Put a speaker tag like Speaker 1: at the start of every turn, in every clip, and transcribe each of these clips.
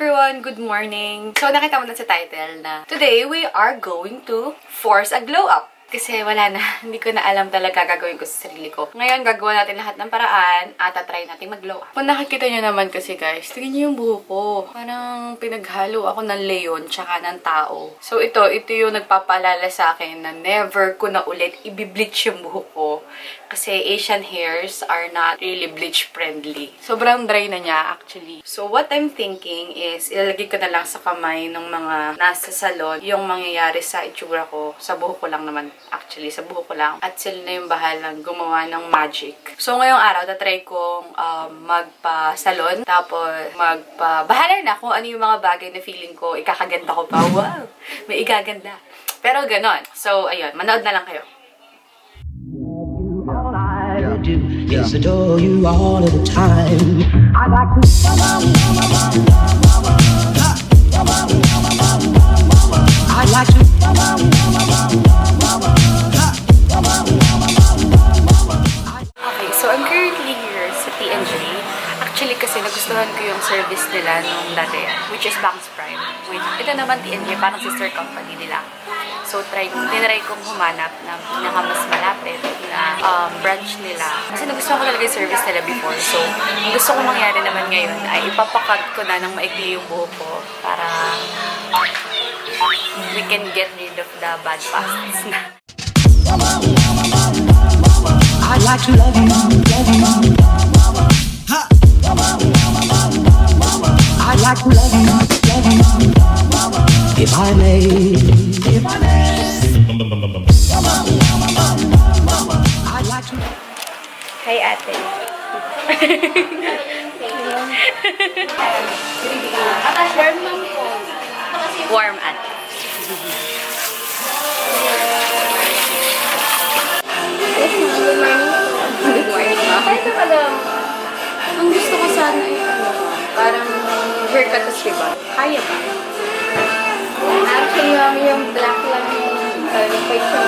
Speaker 1: everyone! Good morning! So, nakita mo na sa title na today we are going to force a glow up. Kasi wala na, hindi ko na alam talaga gagawin ko sa sarili ko. Ngayon, gagawa natin lahat ng paraan at try natin mag-glow up. Kung nakikita nyo naman kasi guys, tingnan nyo yung buho ko. Parang pinaghalo ako ng leon tsaka ng tao. So ito yung nagpapaalala sa akin na never ko na ulit i-bleach yung buho ko. Kasi Asian hairs are not really bleach friendly. Sobrang dry na niya actually. So what I'm thinking is, ilalagay ko na lang sa kamay ng mga nasa salon yung mangyayari sa itsura ko. Sa buho ko lang naman. Actually, sa buho ko lang. At sila na yung bahalang gumawa ng magic. So, ngayong araw, tatry kong magpa-salon. Tapos, bahala na kung ano yung mga bagay na feeling ko. Ikakaganda ko pa. Wow! May igaganda. Pero ganon. So, ayun. Manood na lang kayo.
Speaker 2: Yes, adore you all of the time. I like to I like to
Speaker 1: Okay, so I'm currently here sa T&J. Actually kasi nagustuhan ko yung service nila nung dati, which is Banks Prime. Ito naman T&J, parang sister company nila. So, tinry kong humanap ng pinaka mas malapit na branch nila. Kasi nagustuhan ko talaga yung service nila before. So, gusto ko mangyari naman ngayon ay ipapakat ko na ng maikli yung buho ko para we can get rid of the bad pasts na.
Speaker 2: I'd like to love you, love you. I'd like to love you, love you. If I may, if I may. I'd like to.
Speaker 1: Hi, ate. Warm ate. Good morning, ma. Ito pala. Ang gusto ko sana ay parang haircut as diba? Kaya ba?
Speaker 3: Actually, yung black lang yung white yung iba.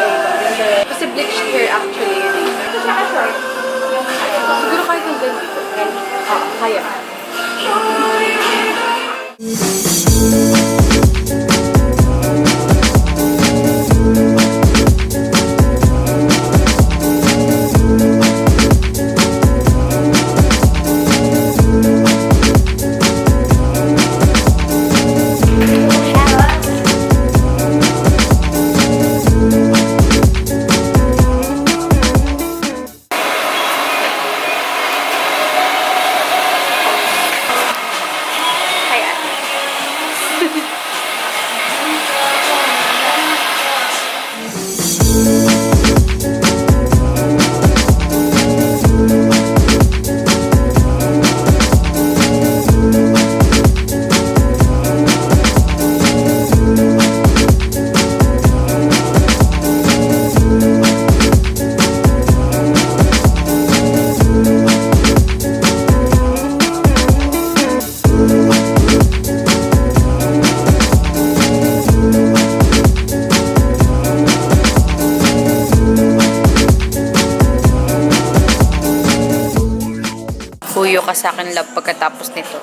Speaker 1: Kasi bleached hair actually yun eh.
Speaker 3: Ito siya short.
Speaker 1: Siguro kahit yung ganito. Kaya. Huyo ka sa akin, love, pagkatapos nito.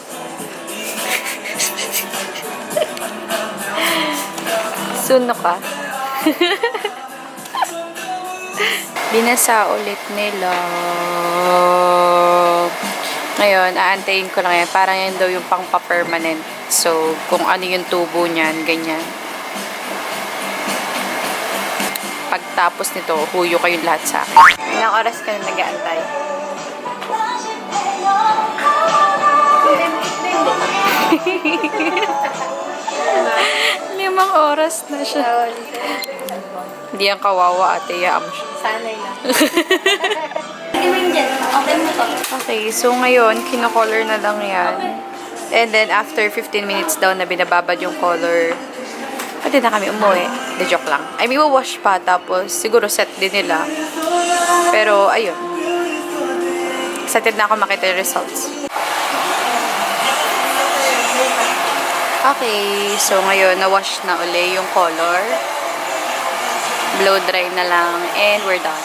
Speaker 1: Suno ka. Binasa ulit nila. Ngayon, aantayin ko lang yan. Parang yan daw yung pang-permanent. So, kung ano yung tubo niyan, ganyan. Pagtapos nito, huyo kayong lahat sa akin. Ilang oras ka na nag-aantay? 5 oras na siya. Hindi ang kawawa, ate. Yaam siya.
Speaker 3: Sanay na. Okay mo to.
Speaker 1: Okay, so ngayon, kino-color na lang yan. And then, after 15 minutes daw na binababad yung color, pwede na kami umuwi. The joke lang. I mean, wash pa, tapos siguro set din nila. Pero, ayun. Excited na ako makita yung results. Okay, so ngayon, na-wash na uli yung color. Blow dry na lang, and we're done.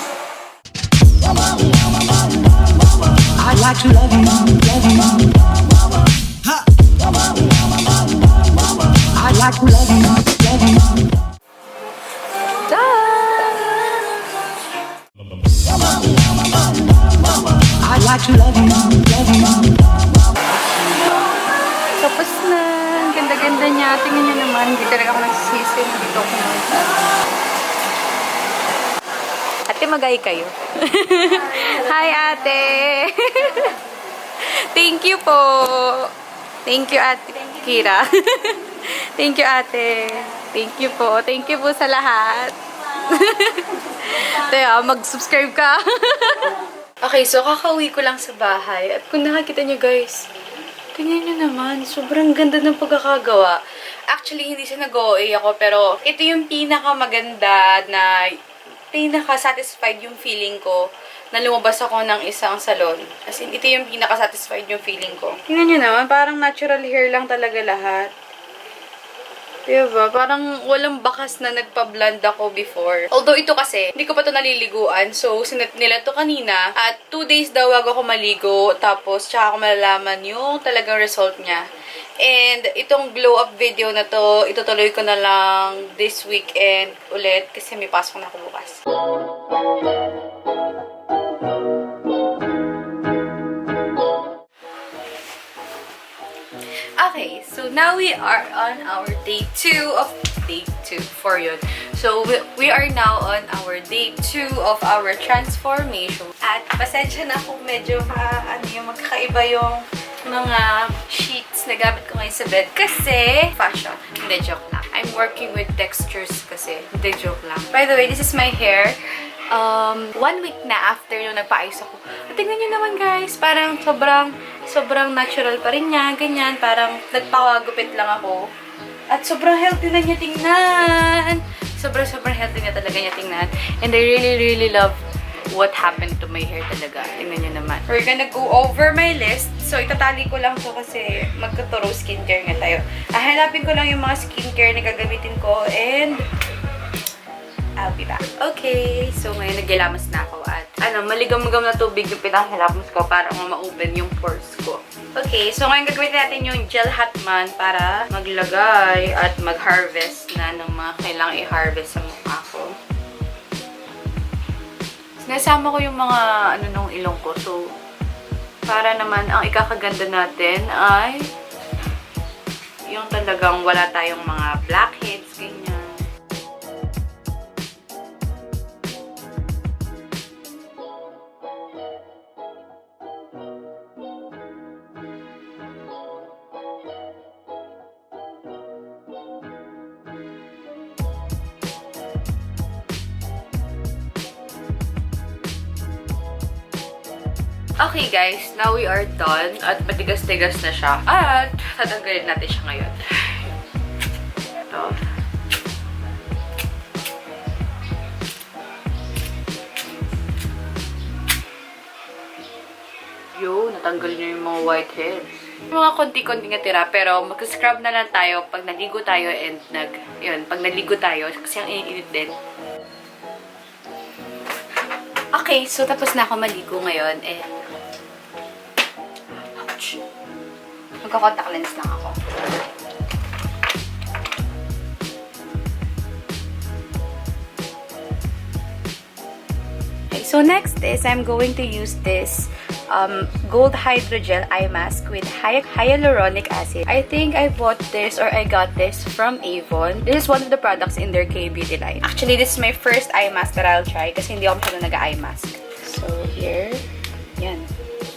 Speaker 2: I'd like to love you, love you.
Speaker 1: na. Ang ganda-ganda niya. Tingnan niyo naman. Hindi talaga ako nagsisisi. Dito ako naman. Ate, mag-hi kayo. Hi, ate. Thank you po. Thank you, ate Kira. Thank you, ate. Thank you po. Thank you po sa lahat. Taya, mag-subscribe ka. Okay, so kakauwi ko lang sa bahay. At kung nakakita niyo guys, tingnan niyo naman, sobrang ganda ng pagkakagawa. Actually, hindi siya nag-OA ako, pero ito yung pinakamaganda na pinaka-satisfied yung feeling ko na lumabas ako ng isang salon. As in, ito yung pinaka-satisfied yung feeling ko. Tingnan niyo naman, parang natural hair lang talaga lahat. Diba? Parang walang bakas na nagpa-blend ako before. Although ito kasi, hindi ko pa ito naliliguan. So, sinet nila ito kanina. At 2 days daw bago ako maligo. Tapos, tsaka ako malalaman yung talagang result niya. And, itong glow up video na to, itutuloy ko na lang this weekend ulit. Kasi may pasok na ako bukas. Okay, so now we are on our day 2 for yun. So, we are now on our day 2 of our transformation. At pasensya na kung medyo magkakaiba yung mga sheets na gamit ko ngayon sa bed. Kasi, fashion. Hindi, joke lang. I'm working with textures kasi. Hindi, joke lang. By the way, this is my hair. 1 week na after yung nagpa-ayos ako. At tingnan nyo naman guys, parang sobrang natural pa rin niya, ganyan. Parang nagpakagupit lang ako. At sobrang healthy na niya tingnan. Sobrang healthy na talaga niya tingnan. And I really love what happened to my hair talaga. Tingnan nyo naman. We're gonna go over my list. So, itatali ko lang to kasi magtuturo skincare nga tayo. Hanapin ko lang yung mga skincare na gagamitin ko and I'll be back. Okay, so ngayon naglalamas na ako at maligam-gam na tubig yung pinakahilamos ko para ma-open yung pores ko. Okay, so ngayon gagawin natin yung gel Hut Mun para maglagay at mag-harvest na ng mga kailangang i-harvest sa mukha ko. Nasama ko yung mga nung ilong ko. So, para naman ang ikakaganda natin ay yung talagang wala tayong mga blackheads, ganyan. Okay guys, now we are done. At matigas-tigas na siya. At tatanggalin natin siya ngayon. Ito. Yo, natanggal niya yung mga whiteheads. Mga konti-konti nga tira, pero mag-scrub na lang tayo pag naligo tayo and pag naligo tayo kasi ang init din. Okay, so tapos na ako maligo ngayon and magka-contact lens lang ako. Okay, so next is I'm going to use this gold hydrogel eye mask with hyaluronic acid. I think I bought this or I got this from AVON. This is one of the products in their K-beauty line. Actually, this is my first eye mask that I'll try kasi hindi ako masyadong nag-eye mask. So here, yan.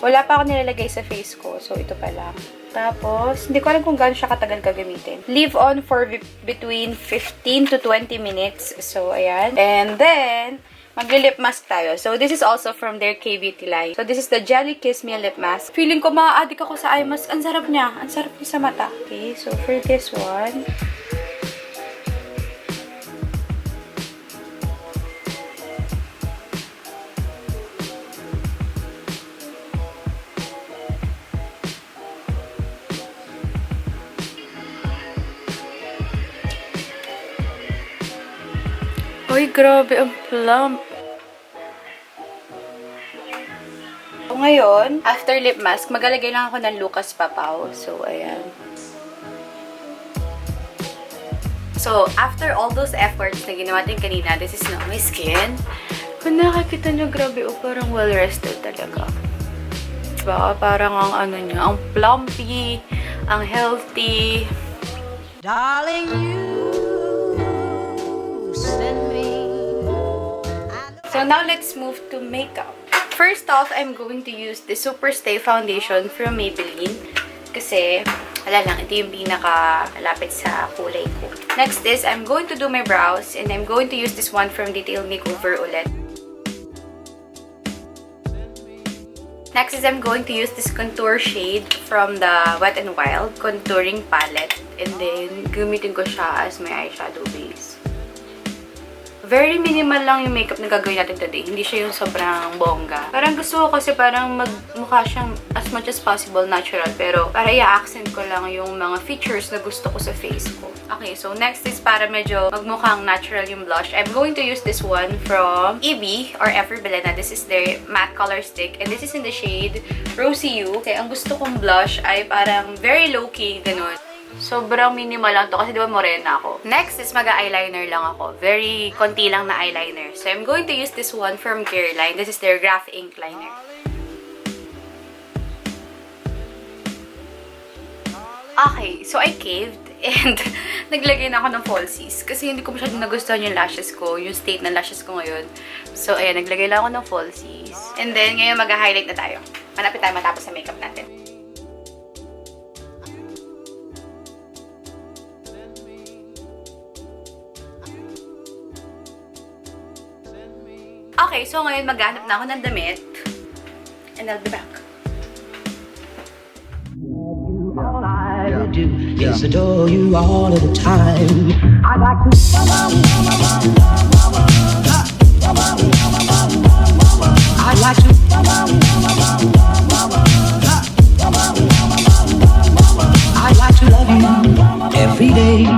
Speaker 1: Wala pa ako nilalagay sa face ko. So, ito pa lang. Tapos, hindi ko alam kung gaano siya katagal gagamitin. Leave on for between 15 to 20 minutes. So, ayan. And then, magli-lip mask tayo. So, this is also from their K-beauty line. So, this is the Jelly Kiss Me Lip Mask. Feeling ko ma-addict ako sa eye mask. Ang sarap niya. Ang sarap niya sa mata. Okay, so for this one, uy, grabe, ang plump. So, ngayon, after lip mask, magalagay lang ako ng Lucas Papaw. So, ayan. So, after all those efforts na ginawa natin kanina, this is now my skin. Kung nakakita nyo, grabe, parang well-rested talaga. Diba? Parang ang niya, ang plumpy, ang healthy.
Speaker 2: Darling, you send me.
Speaker 1: So now let's move to makeup. First off, I'm going to use the Superstay foundation from Maybelline. Kasi, wala lang, ito yung pinaka-lapit sa kulay ko. Next is, I'm going to do my brows. And I'm going to use this one from Detail Makeover ulit. Next is, I'm going to use this contour shade from the Wet n Wild contouring palette. And then, gamitin ko siya as my eyeshadow base. Very minimal lang yung makeup na gagawin natin today. Hindi siya yung sobrang bongga. Parang gusto ko kasi parang magmukha siyang as much as possible natural. Pero para i-accent ko lang yung mga features na gusto ko sa face ko. Okay, so next is para medyo magmukhang natural yung blush. I'm going to use this one from EB or BILENA. This is their matte color stick. And this is in the shade Rosy You. Okay, ang gusto kong blush ay parang very low-key, ganun. Sobrang minimal lang to kasi diba morena ako. Next is mag-eyeliner lang ako. Very konti lang na eyeliner. So I'm going to use this one from CARELINE. This is their Graph Ink Liner. Okay, so I caved and naglagay na ako ng falsies. Kasi hindi ko masyadong nagustuhan yung lashes ko, yung state ng lashes ko ngayon. So ayan, naglagay lang ako ng falsies. And then ngayon mag-highlight na tayo. Malapit tayo matapos sa makeup natin. Okay, so ngayon maghanap na ako ng damit. And I'll be back.
Speaker 2: All I do is adore you all of the time. I like to. I like to. I like to love you every day.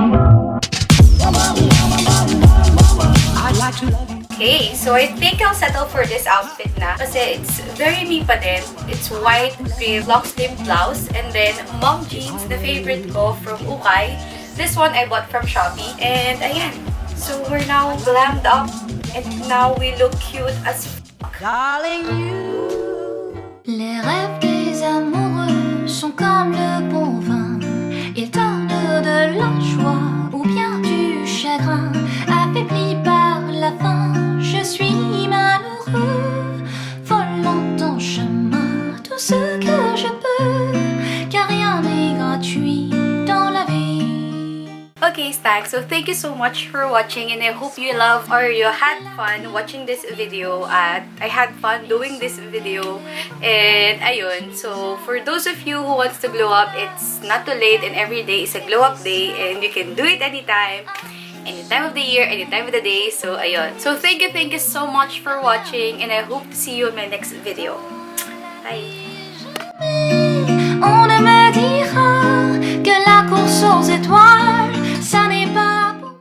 Speaker 2: I like to love you.
Speaker 1: Okay, so I think I'll settle for this outfit na. Kasi it's very me pa din. It's white with long sleeve blouse. And then mom jeans, the favorite ko from Ukay. This one I bought from Shopee. And ayan. So we're now glammed up. And now we look cute as fuck.
Speaker 2: Darling, you.
Speaker 4: Les rêves des amoureux sont comme le bon vin. Ils donnent de la joie ou bien du chagrin. Affaibli par la faim, je suis malheureux. Volant en chemin tout ce que je peux, car rien n'est gratuit dans la vie.
Speaker 1: Okay, Stag, so thank you so much for watching and I hope you love or you had fun watching this video at I had fun doing this video and ayun, so for those of you who wants to glow up, it's not too late and every day is a glow up day and you can do it anytime. Any time of the year, any time of the day. So, ayun. So, thank you so much for watching and I hope to see you in my next video. Bye!
Speaker 4: On ne me dira que la course aux étoiles